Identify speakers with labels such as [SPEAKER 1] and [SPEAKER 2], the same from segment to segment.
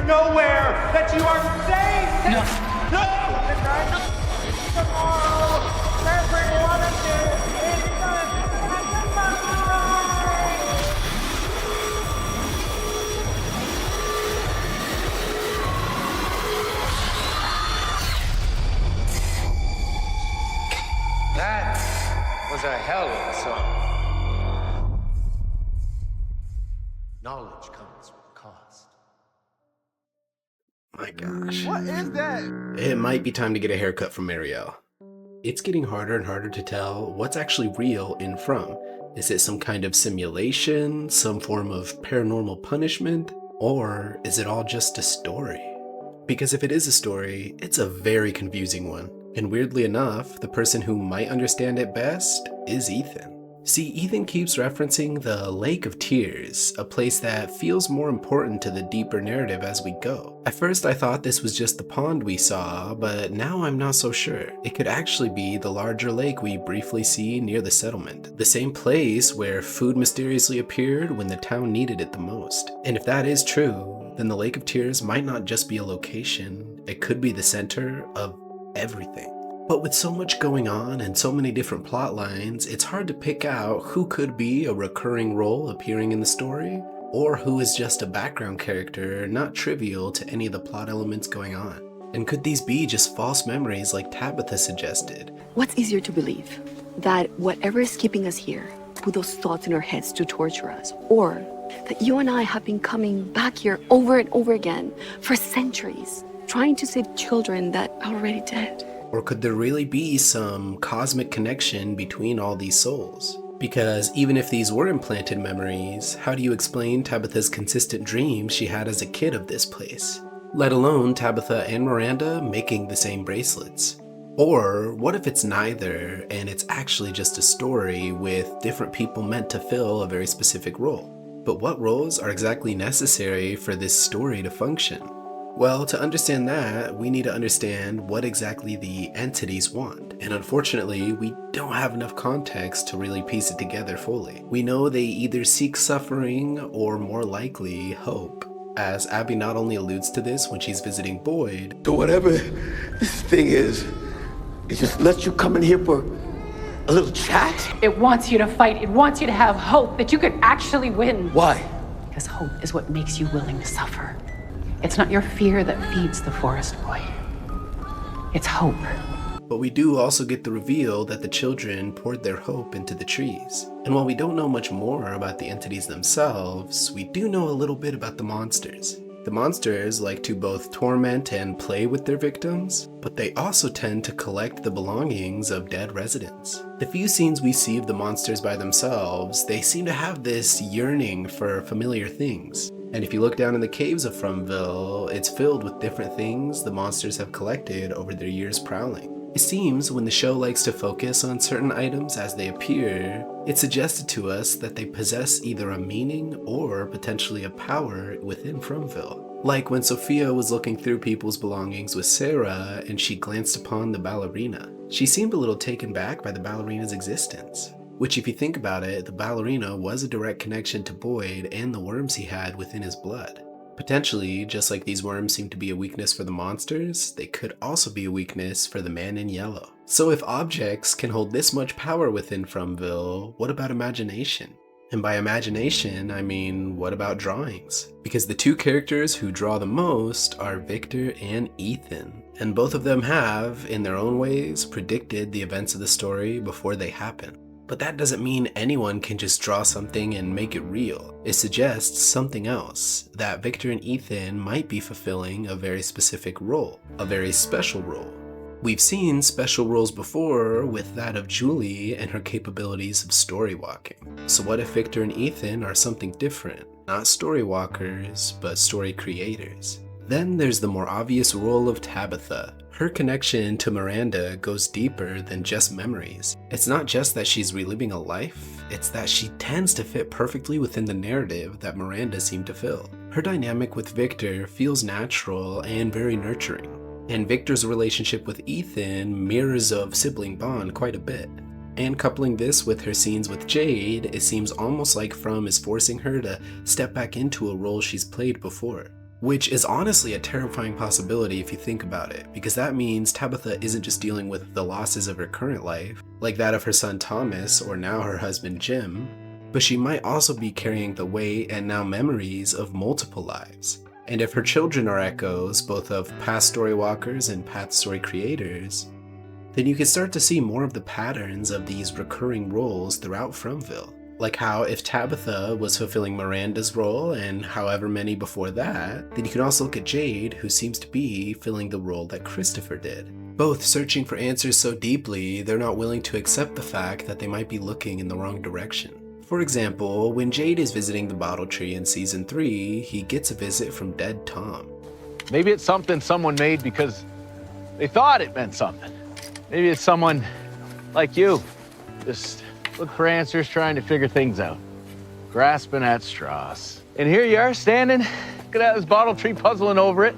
[SPEAKER 1] nowhere, that you are safe.
[SPEAKER 2] No.
[SPEAKER 1] No. Tomorrow, every one of you is going to die.
[SPEAKER 3] That was a hell of a song. Knowledge comes with cost.
[SPEAKER 4] My gosh.
[SPEAKER 1] What is that?
[SPEAKER 4] It might be time to get a haircut from Marielle. It's getting harder and harder to tell what's actually real in From. Is it some kind of simulation, some form of paranormal punishment, or is it all just a story? Because if it is a story, it's a very confusing one. And weirdly enough, the person who might understand it best is Ethan. See, Ethan keeps referencing the Lake of Tears, a place that feels more important to the deeper narrative as we go. At first I thought this was just the pond we saw, but now I'm not so sure. It could actually be the larger lake we briefly see near the settlement. The same place where food mysteriously appeared when the town needed it the most. And if that is true, then the Lake of Tears might not just be a location, it could be the center of everything. But with so much going on and so many different plot lines, it's hard to pick out who could be a recurring role appearing in the story, or who is just a background character not trivial to any of the plot elements going on. And could these be just false memories like Tabitha suggested?
[SPEAKER 5] What's easier to believe? That whatever is keeping us here put those thoughts in our heads to torture us, or that you and I have been coming back here over and over again for centuries, trying to save children that are already dead?
[SPEAKER 4] Or could there really be some cosmic connection between all these souls? Because even if these were implanted memories, how do you explain Tabitha's consistent dreams she had as a kid of this place? Let alone Tabitha and Miranda making the same bracelets. Or what if it's neither and it's actually just a story with different people meant to fill a very specific role? But what roles are exactly necessary for this story to function? Well, to understand that, we need to understand what exactly the entities want. And unfortunately, we don't have enough context to really piece it together fully. We know they either seek suffering or more likely hope, as Abby not only alludes to this when she's visiting Boyd.
[SPEAKER 6] So whatever this thing is, it just lets you come in here for a little chat?
[SPEAKER 2] It wants you to fight. It wants you to have hope that you could actually win.
[SPEAKER 6] Why?
[SPEAKER 2] Because hope is what makes you willing to suffer. It's not your fear that feeds the forest boy. It's hope.
[SPEAKER 4] But we do also get the reveal that the children poured their hope into the trees. And while we don't know much more about the entities themselves, we do know a little bit about the monsters. The monsters like to both torment and play with their victims, but they also tend to collect the belongings of dead residents. The few scenes we see of the monsters by themselves, they seem to have this yearning for familiar things. And if you look down in the caves of Fromville, it's filled with different things the monsters have collected over their years prowling. It seems when the show likes to focus on certain items as they appear, it's suggested to us that they possess either a meaning or potentially a power within Fromville. Like when Sophia was looking through people's belongings with Sarah and she glanced upon the ballerina. She seemed a little taken back by the ballerina's existence. Which, if you think about it, the ballerina was a direct connection to Boyd and the worms he had within his blood. Potentially, just like these worms seem to be a weakness for the monsters, they could also be a weakness for the man in yellow. So if objects can hold this much power within Fromville, what about imagination? And by imagination, I mean, what about drawings? Because the two characters who draw the most are Victor and Ethan. And both of them have, in their own ways, predicted the events of the story before they happen. But that doesn't mean anyone can just draw something and make it real. It suggests something else, that Victor and Ethan might be fulfilling a very specific role, a very special role. We've seen special roles before with that of Julie and her capabilities of story walking. So what if Victor and Ethan are something different? Not story walkers, but story creators. Then there's the more obvious role of Tabitha. Her connection to Miranda goes deeper than just memories. It's not just that she's reliving a life, it's that she tends to fit perfectly within the narrative that Miranda seemed to fill. Her dynamic with Victor feels natural and very nurturing. And Victor's relationship with Ethan mirrors of sibling bond quite a bit. And coupling this with her scenes with Jade, it seems almost like From is forcing her to step back into a role she's played before. which is honestly a terrifying possibility if you think about it, because that means Tabitha isn't just dealing with the losses of her current life, like that of her son Thomas or now her husband Jim, but she might also be carrying the weight and now memories of multiple lives. And if her children are echoes both of past story walkers and past story creators, then you can start to see more of the patterns of these recurring roles throughout Fromville. Like how if Tabitha was fulfilling Miranda's role and however many before that, then you can also look at Jade, who seems to be filling the role that Christopher did. Both searching for answers so deeply, they're not willing to accept the fact that they might be looking in the wrong direction. For example, when Jade is visiting the bottle tree in season 3, he gets a visit from dead Tom.
[SPEAKER 7] Maybe it's something someone made because they thought it meant something. Maybe it's someone like you, just look for answers, trying to figure things out, grasping at straws. And here you are standing, looking at this bottle tree, puzzling over it,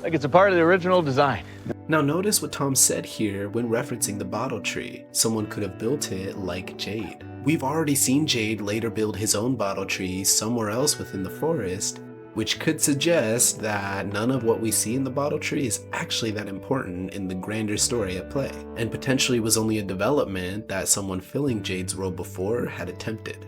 [SPEAKER 7] like it's a part of the original design.
[SPEAKER 4] Now notice what Tom said here when referencing the bottle tree. Someone could have built it like Jade. We've already seen Jade later build his own bottle tree somewhere else within the forest, which could suggest that none of what we see in the bottle tree is actually that important in the grander story at play, and potentially was only a development that someone filling Jade's role before had attempted.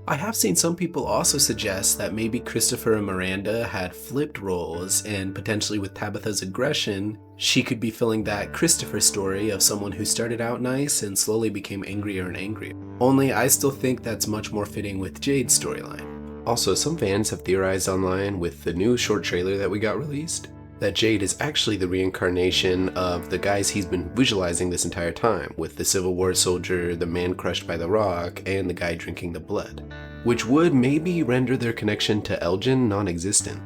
[SPEAKER 4] I have seen some people also suggest that maybe Christopher and Miranda had flipped roles, and potentially with Tabitha's aggression, she could be filling that Christopher story of someone who started out nice and slowly became angrier and angrier. Only I still think that's much more fitting with Jade's storyline. Also, some fans have theorized online with the new short trailer that we got released that Jade is actually the reincarnation of the guys he's been visualizing this entire time, with the Civil War soldier, the man crushed by the rock, and the guy drinking the blood, which would maybe render their connection to Elgin non-existent.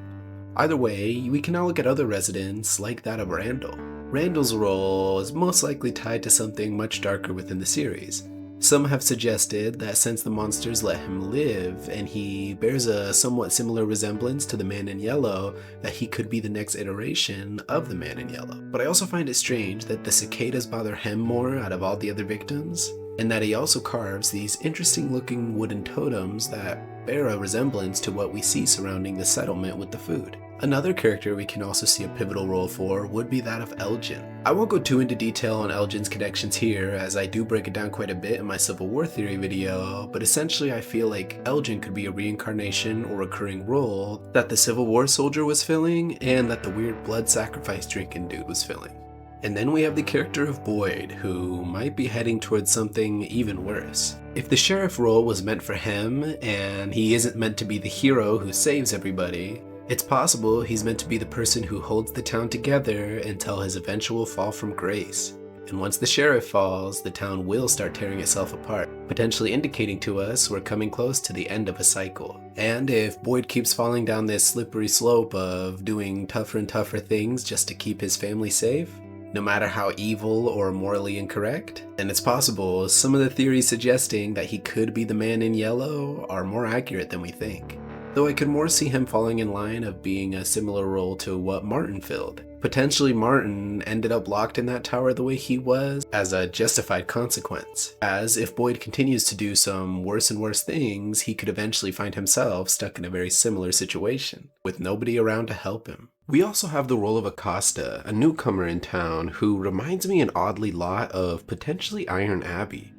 [SPEAKER 4] Either way, we can now look at other residents like that of Randall. Randall's role is most likely tied to something much darker within the series. Some have suggested that since the monsters let him live and he bears a somewhat similar resemblance to the Man in Yellow, that he could be the next iteration of the Man in Yellow. But I also find it strange that the cicadas bother him more out of all the other victims, and that he also carves these interesting looking wooden totems that bear a resemblance to what we see surrounding the settlement with the food. Another character we can also see a pivotal role for would be that of Elgin. I won't go too into detail on Elgin's connections here, as I do break it down quite a bit in my Civil War theory video, but essentially I feel like Elgin could be a reincarnation or recurring role that the Civil War soldier was filling, and that the weird blood sacrifice drinking dude was filling. And then we have the character of Boyd, who might be heading towards something even worse. If the sheriff role was meant for him, and he isn't meant to be the hero who saves everybody, it's possible he's meant to be the person who holds the town together until his eventual fall from grace. And once the sheriff falls, the town will start tearing itself apart, potentially indicating to us we're coming close to the end of a cycle. And if Boyd keeps falling down this slippery slope of doing tougher and tougher things just to keep his family safe, no matter how evil or morally incorrect, then it's possible some of the theories suggesting that he could be the Man in Yellow are more accurate than we think. Though I could more see him falling in line of being a similar role to what Martin filled. Potentially Martin ended up locked in that tower the way he was as a justified consequence, as if Boyd continues to do some worse and worse things, he could eventually find himself stuck in a very similar situation, with nobody around to help him. We also have the role of Acosta, a newcomer in town who reminds me an oddly lot of potentially Iron Abbey.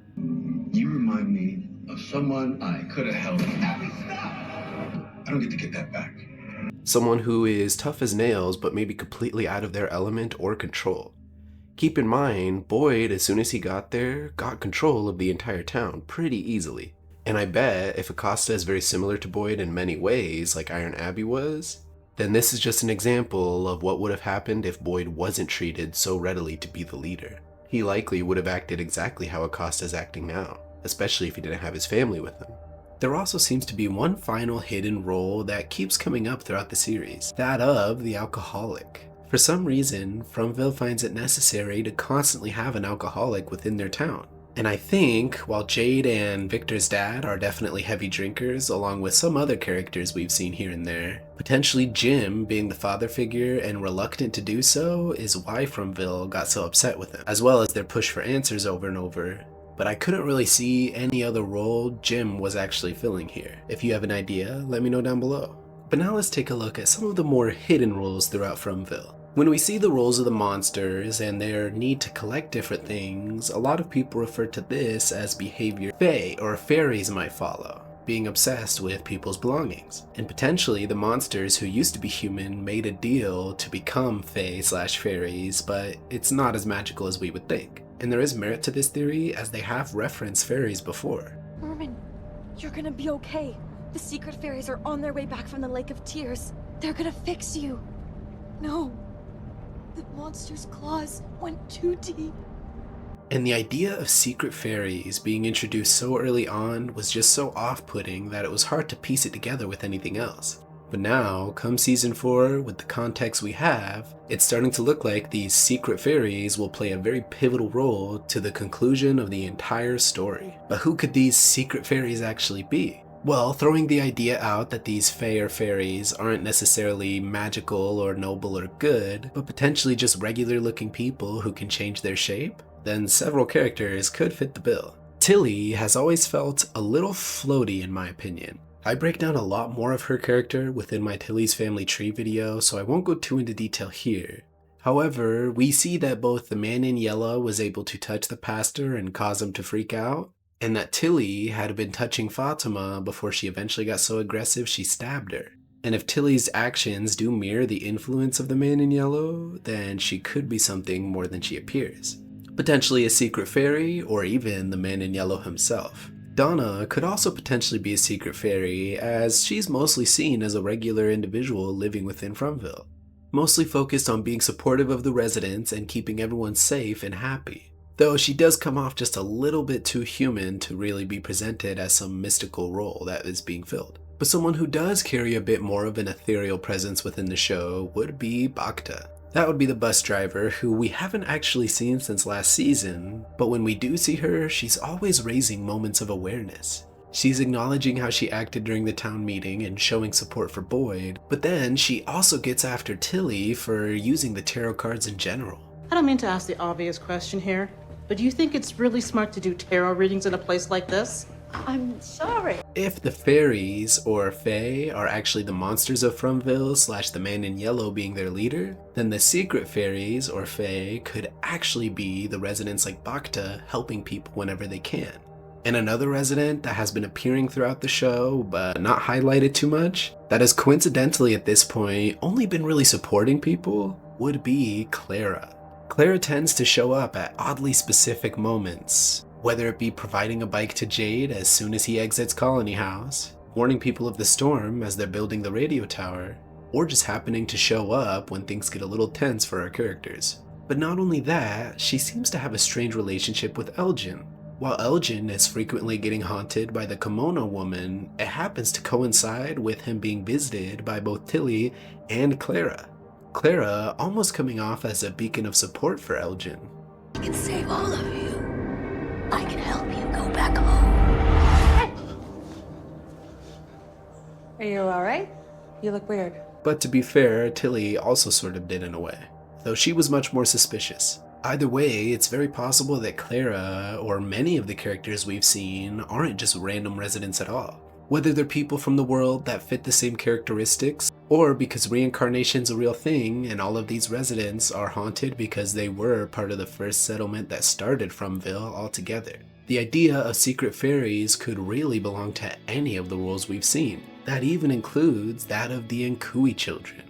[SPEAKER 8] You remind me of someone I could have helped. Abby, stop! I don't get to get that back.
[SPEAKER 4] Someone who is tough as nails but maybe completely out of their element or control. Keep in mind, Boyd, as soon as he got there, got control of the entire town pretty easily. And I bet if Acosta is very similar to Boyd in many ways, like Iron Abbey was, then this is just an example of what would have happened if Boyd wasn't treated so readily to be the leader. He likely would have acted exactly how Acosta is acting now, especially if he didn't have his family with him. There also seems to be one final hidden role that keeps coming up throughout the series, that of the alcoholic. For some reason, Fromville finds it necessary to constantly have an alcoholic within their town. And I think, while Jade and Victor's dad are definitely heavy drinkers, along with some other characters we've seen here and there, potentially Jim, being the father figure and reluctant to do so, is why Fromville got so upset with him, as well as their push for answers over and over. But I couldn't really see any other role Jim was actually filling here. If you have an idea, let me know down below. But now let's take a look at some of the more hidden rules throughout Fromville. When we see the roles of the monsters and their need to collect different things, a lot of people refer to this as behavior Fae or fairies might follow, being obsessed with people's belongings. And potentially the monsters who used to be human made a deal to become Fae/fairies, but it's not as magical as we would think. And there is merit to this theory as they have referenced fairies before.
[SPEAKER 9] Merman, you're gonna be okay. The secret fairies are on their way back from the Lake of Tears. They're gonna fix you. No. The monster's claws went too deep.
[SPEAKER 4] And the idea of secret fairies being introduced so early on was just so off-putting that it was hard to piece it together with anything else. But now, come season 4, with the context we have, it's starting to look like these secret fairies will play a very pivotal role to the conclusion of the entire story. But who could these secret fairies actually be? Well, throwing the idea out that these fae or fairies aren't necessarily magical or noble or good, but potentially just regular looking people who can change their shape, then several characters could fit the bill. Tilly has always felt a little floaty in my opinion. I break down a lot more of her character within my Tilly's family tree video, so I won't go too into detail here. However, we see that both the man in yellow was able to touch the pastor and cause him to freak out, and that Tilly had been touching Fatima before she eventually got so aggressive she stabbed her. And if Tilly's actions do mirror the influence of the man in yellow, then she could be something more than she appears. Potentially a secret fairy, or even the man in yellow himself. Donna could also potentially be a secret fairy, as she's mostly seen as a regular individual living within Fromville, mostly focused on being supportive of the residents and keeping everyone safe and happy. Though she does come off just a little bit too human to really be presented as some mystical role that is being filled. But someone who does carry a bit more of an ethereal presence within the show would be Bacta. That would be the bus driver, who we haven't actually seen since last season, but when we do see her, she's always raising moments of awareness. She's acknowledging how she acted during the town meeting and showing support for Boyd, but then she also gets after Tilly for using the tarot cards in general.
[SPEAKER 10] I don't mean to ask the obvious question here, but do you think it's really smart to do tarot readings in a place like this?
[SPEAKER 9] I'm sorry.
[SPEAKER 4] If the fairies, or fae, are actually the monsters of Fromville / the man in yellow being their leader, then the secret fairies, or fae, could actually be the residents like Bacta helping people whenever they can. And another resident that has been appearing throughout the show, but not highlighted too much, that has coincidentally at this point only been really supporting people, would be Clara. Clara tends to show up at oddly specific moments, whether it be providing a bike to Jade as soon as he exits Colony House, warning people of the storm as they're building the radio tower, or just happening to show up when things get a little tense for our characters. But not only that, she seems to have a strange relationship with Elgin. While Elgin is frequently getting haunted by the Kimono woman, it happens to coincide with him being visited by both Tilly and Clara. Clara almost coming off as a beacon of support for Elgin.
[SPEAKER 9] I can save all of you. I can help you go back home.
[SPEAKER 11] Are you alright? You look weird.
[SPEAKER 4] But to be fair, Tilly also sort of did in a way, though she was much more suspicious. Either way, it's very possible that Clara, or many of the characters we've seen, aren't just random residents at all. Whether they're people from the world that fit the same characteristics, or because reincarnation's a real thing and all of these residents are haunted because they were part of the first settlement that started Fromville altogether. The idea of secret fairies could really belong to any of the roles we've seen. That even includes that of the Nkui children.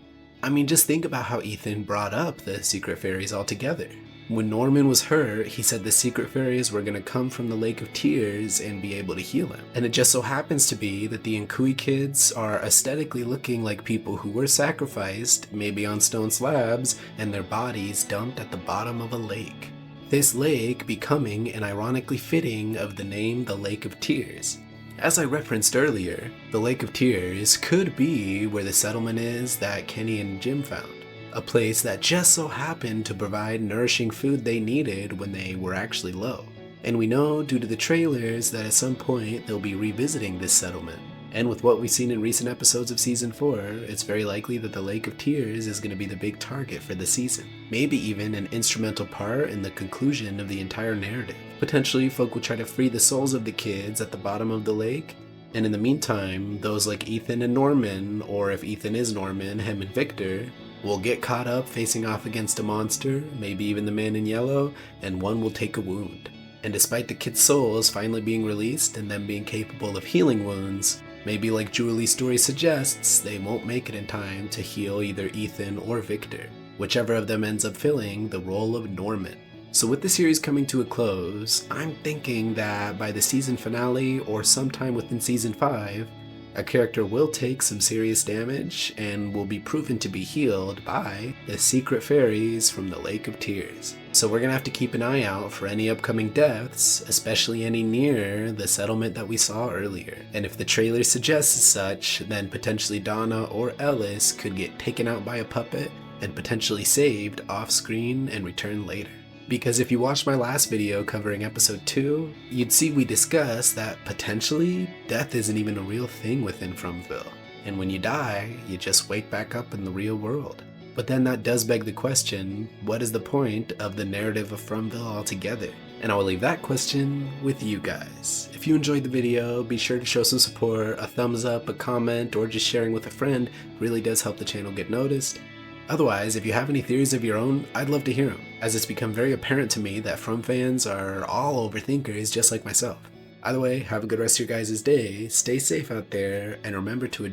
[SPEAKER 4] I mean, just think about how Ethan brought up the secret fairies altogether. When Norman was hurt, he said the secret fairies were going to come from the Lake of Tears and be able to heal him. And it just so happens to be that the Nkui kids are aesthetically looking like people who were sacrificed, maybe on stone slabs, and their bodies dumped at the bottom of a lake. This lake becoming an ironically fitting of the name the Lake of Tears. As I referenced earlier, the Lake of Tears could be where the settlement is that Kenny and Jim found. A place that just so happened to provide nourishing food they needed when they were actually low. And we know due to the trailers that at some point they'll be revisiting this settlement. And with what we've seen in recent episodes of Season 4, it's very likely that the Lake of Tears is going to be the big target for the season. Maybe even an instrumental part in the conclusion of the entire narrative. Potentially, folk will try to free the souls of the kids at the bottom of the lake, And in the meantime, those like Ethan and Norman, or if Ethan is Norman, him and Victor, will get caught up facing off against a monster, maybe even the man in yellow, and one will take a wound. And despite the kids' souls finally being released and them being capable of healing wounds, maybe like Julie's story suggests, they won't make it in time to heal either Ethan or Victor, whichever of them ends up filling the role of Norman. So with the series coming to a close, I'm thinking that by the season finale or sometime within season 5, a character will take some serious damage and will be proven to be healed by the secret fairies from the Lake of Tears. So we're gonna have to keep an eye out for any upcoming deaths, especially any near the settlement that we saw earlier. And if the trailer suggests as such, then potentially Donna or Ellis could get taken out by a puppet and potentially saved off screen and return later. Because if you watched my last video covering episode 2, you'd see we discussed that potentially death isn't even a real thing within Fromville. And when you die, you just wake back up in the real world. But then that does beg the question, what is the point of the narrative of Fromville altogether? And I will leave that question with you guys. If you enjoyed the video, be sure to show some support. A thumbs up, a comment, or just sharing with a friend really does help the channel get noticed. Otherwise, if you have any theories of your own, I'd love to hear them, as it's become very apparent to me that From fans are all overthinkers just like myself. Either way, have a good rest of your guys' day, stay safe out there, and remember to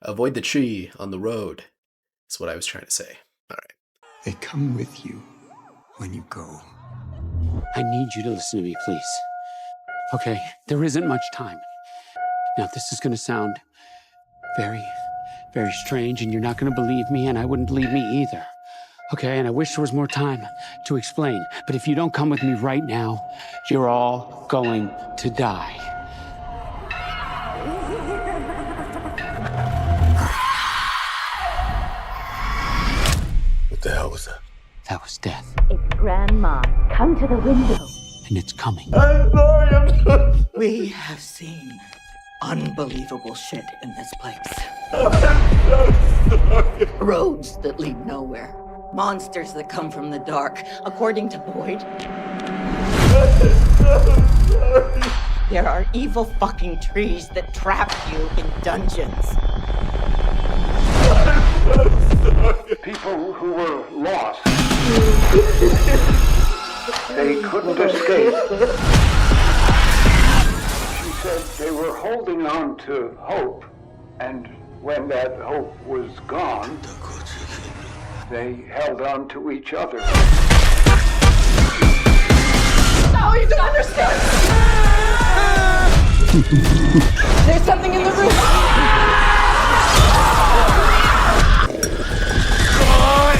[SPEAKER 4] avoid the tree on the road. That's what I was trying to say. Alright.
[SPEAKER 6] They come with you when you go.
[SPEAKER 12] I need you to listen to me, please. Okay, there isn't much time. Now, this is gonna sound very strange, and you're not gonna believe me, and I wouldn't believe me either. Okay, and I wish there was more time to explain, but if you don't come with me right now, you're all going to die.
[SPEAKER 6] What the hell was that?
[SPEAKER 12] That was death,
[SPEAKER 13] It's Grandma. Come to the window.
[SPEAKER 12] and it's coming.
[SPEAKER 6] I'm sorry, I'm so
[SPEAKER 14] We have seen unbelievable shit in this place.
[SPEAKER 6] sorry.
[SPEAKER 14] Roads that lead nowhere. Monsters that come from the dark. According to Boyd, there are evil fucking trees that trap you in dungeons.
[SPEAKER 15] People who were lost. They couldn't escape. She said they were holding on to hope, and when that hope was gone, they held on to each other.
[SPEAKER 14] Now you don't understand! There's something in the room!
[SPEAKER 6] Oh,